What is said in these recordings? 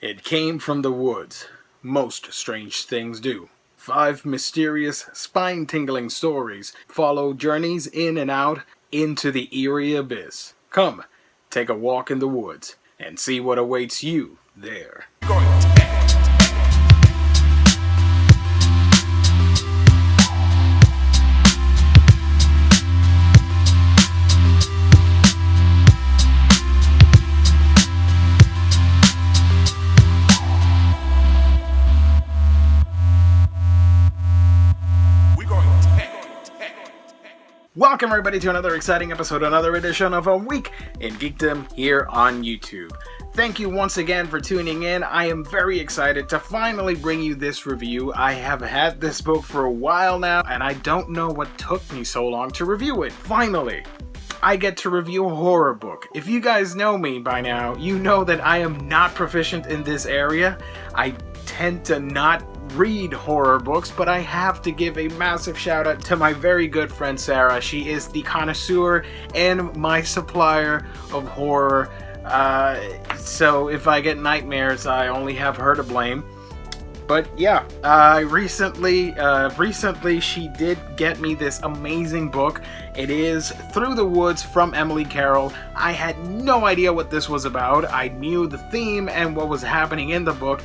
It came from the woods. Most strange things do. 5 mysterious, spine-tingling stories follow journeys in and out into the eerie abyss. Come, take a walk in the woods and see what awaits you there. Welcome everybody to another exciting episode, another edition of A Week in Geekdom here on YouTube. Thank you once again for tuning in. I am very excited to finally bring you this review. I have had this book for a while now, and I don't know what took me so long to review it. Finally, I get to review a horror book. If you guys know me by now, you know that I am not proficient in this area. I tend to not read horror books, but I have to give a massive shout out to my very good friend Sarah. She is the connoisseur and my supplier of horror. So if I get nightmares, I only have her to blame. But yeah, recently she did get me this amazing book. It is Through the Woods from Emily Carroll. I had no idea what this was about. I knew the theme and what was happening in the book.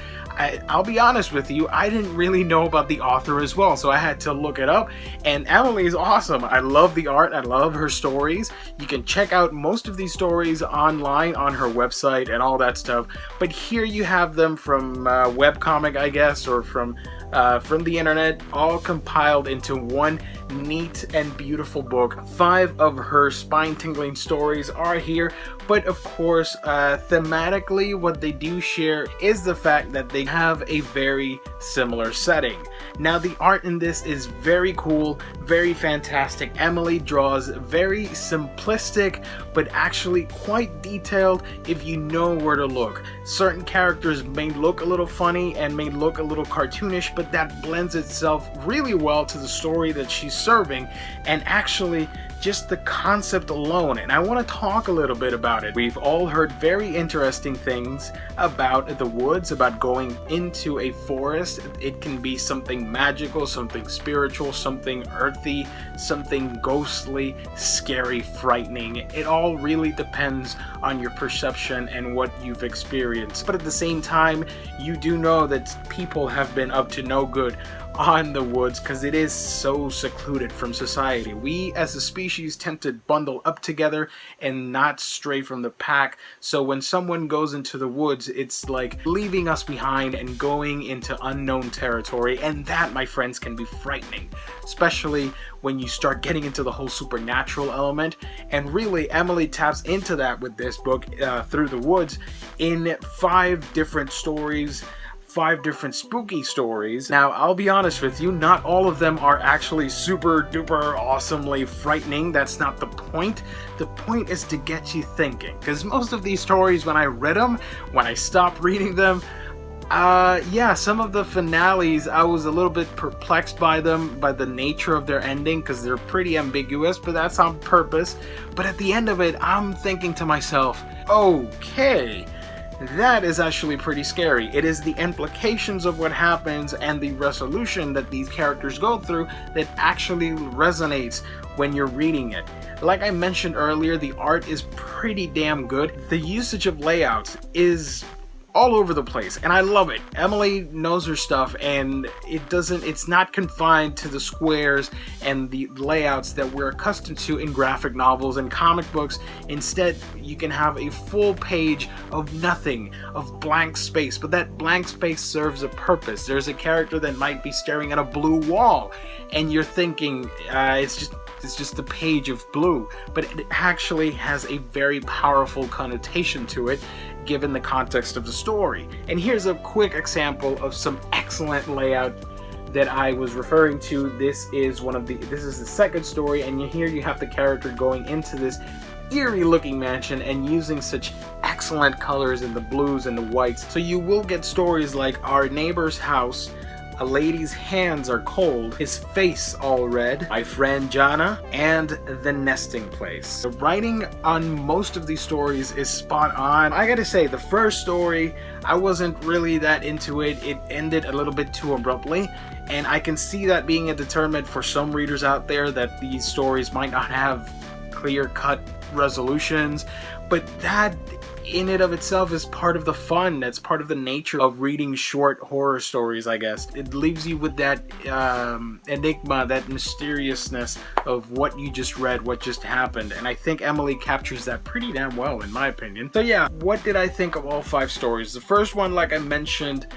I'll be honest with you, I didn't really know about the author as well, so I had to look it up, and Emily is awesome. I love the art, I love her stories. You can check out most of these stories online on her website and all that stuff, but here you have them from webcomic, I guess, or from the internet, all compiled into one neat and beautiful book. 5 of her spine-tingling stories are here, but of course, thematically, what they do share is the fact that they have a very similar setting. Now, the art in this is very cool, very fantastic. Emily draws very simplistic, but actually quite detailed if you know where to look. Certain characters may look a little funny and may look a little cartoonish, but that blends itself really well to the story that she's serving, and actually just the concept alone, and I want to talk a little bit about it. We've all heard very interesting things about the woods, about going into a forest. It can be something magical, something spiritual, something earthy, something ghostly, scary, frightening. It all really depends on your perception and what you've experienced. But at the same time, you do know that people have been up to no good on the woods because it is so secluded from society. We as a species tend to bundle up together and not stray from the pack, so when someone goes into the woods, it's like leaving us behind and going into unknown territory, and that, my friends, can be frightening, especially when you start getting into the whole supernatural element. And really, Emily taps into that with this book, Through the Woods, in 5 different stories, 5 different spooky stories. Now, I'll be honest with you, not all of them are actually super duper awesomely frightening. That's not the point. The point is to get you thinking, because most of these stories, when I read them, when I stopped reading them, yeah, some of the finales, I was a little bit perplexed by them, by the nature of their ending, because they're pretty ambiguous, but that's on purpose. But at the end of it, I'm thinking to myself, okay, that is actually pretty scary. It is the implications of what happens and the resolution that these characters go through that actually resonates when you're reading it. Like I mentioned earlier, the art is pretty damn good. The usage of layouts is all over the place, and I love it. Emily knows her stuff, and it's not confined to the squares and the layouts that we're accustomed to in graphic novels and comic books. Instead, you can have a full page of nothing, of blank space, but that blank space serves a purpose. There's a character that might be staring at a blue wall, and you're thinking, it's just a page of blue, but it actually has a very powerful connotation to it, given the context of the story. And here's a quick example of some excellent layout that I was referring to. This is the second story, and here you have the character going into this eerie looking mansion and using such excellent colors in the blues and the whites. So you will get stories like Our Neighbor's House A Lady's Hands Are Cold, His Face All Red, My Friend Jana, and The Nesting Place. The writing on most of these stories is spot on. I gotta say, the first story, I wasn't really that into it. It ended a little bit too abruptly, and I can see that being a deterrent for some readers out there that these stories might not have clear-cut resolutions, but that in and of itself is part of the fun. That's part of the nature of reading short horror stories, I guess. It leaves you with that enigma, that mysteriousness of what you just read, what just happened, and I think Emily captures that pretty damn well, in my opinion. So yeah, what did I think of all 5 stories? The first one, like I mentioned,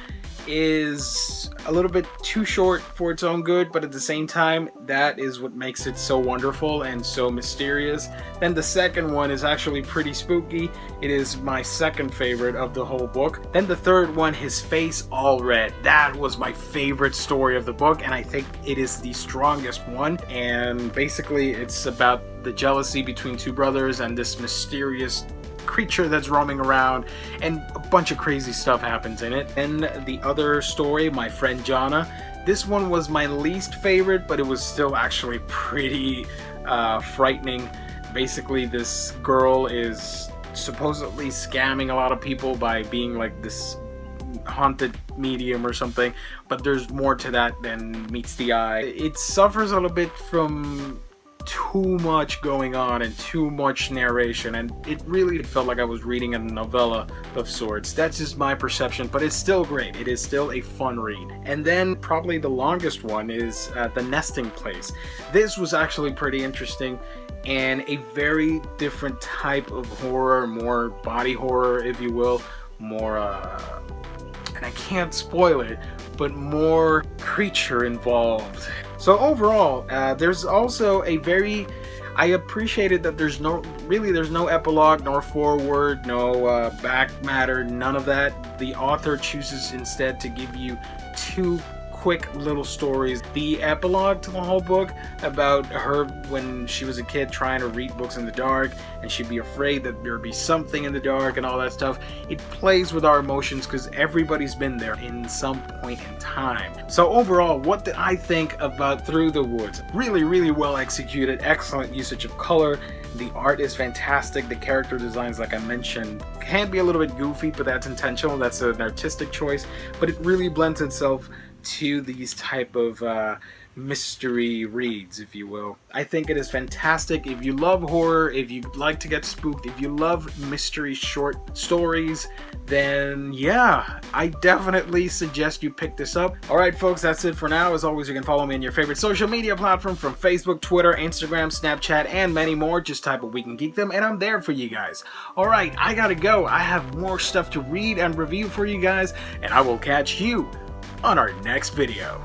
is a little bit too short for its own good, but at the same time, that is what makes it so wonderful and so mysterious. Then the second one is actually pretty spooky. It is my second favorite of the whole book. Then the third one, His Face All Red. That was my favorite story of the book, and I think it is the strongest one. And basically, it's about the jealousy between 2 brothers and this mysterious creature that's roaming around, and a bunch of crazy stuff happens in it. And the other story, My Friend Jana, this one was my least favorite, but it was still actually pretty frightening. Basically, this girl is supposedly scamming a lot of people by being like this haunted medium or something, but there's more to that than meets the eye. It suffers a little bit from too much going on and too much narration, and it really felt like I was reading a novella of sorts. That's just my perception, but it's still great. It is still a fun read. And then probably the longest one is The Nesting Place. This was actually pretty interesting and a very different type of horror, more body horror, if you will, more and I can't spoil it, but more creature involved. So overall, there's also a very, I appreciated that there's no epilogue, nor forward, no back matter, none of that. The author chooses instead to give you 2 quick little stories. The epilogue to the whole book about her when she was a kid trying to read books in the dark, and she'd be afraid that there'd be something in the dark and all that stuff. It plays with our emotions because everybody's been there in some point in time. So overall, what did I think about Through the Woods? Really, really well executed, excellent usage of color. The art is fantastic. The character designs, like I mentioned, can be a little bit goofy, but that's intentional. That's an artistic choice, but it really blends itself to these type of mystery reads, if you will. I think it is fantastic. If you love horror, if you like to get spooked, if you love mystery short stories, then yeah, I definitely suggest you pick this up. Alright folks, that's it for now. As always, you can follow me on your favorite social media platform, from Facebook, Twitter, Instagram, Snapchat, and many more. Just type a Week in Geekdom and I'm there for you guys. Alright, I gotta go. I have more stuff to read and review for you guys, and I will catch you on our next video.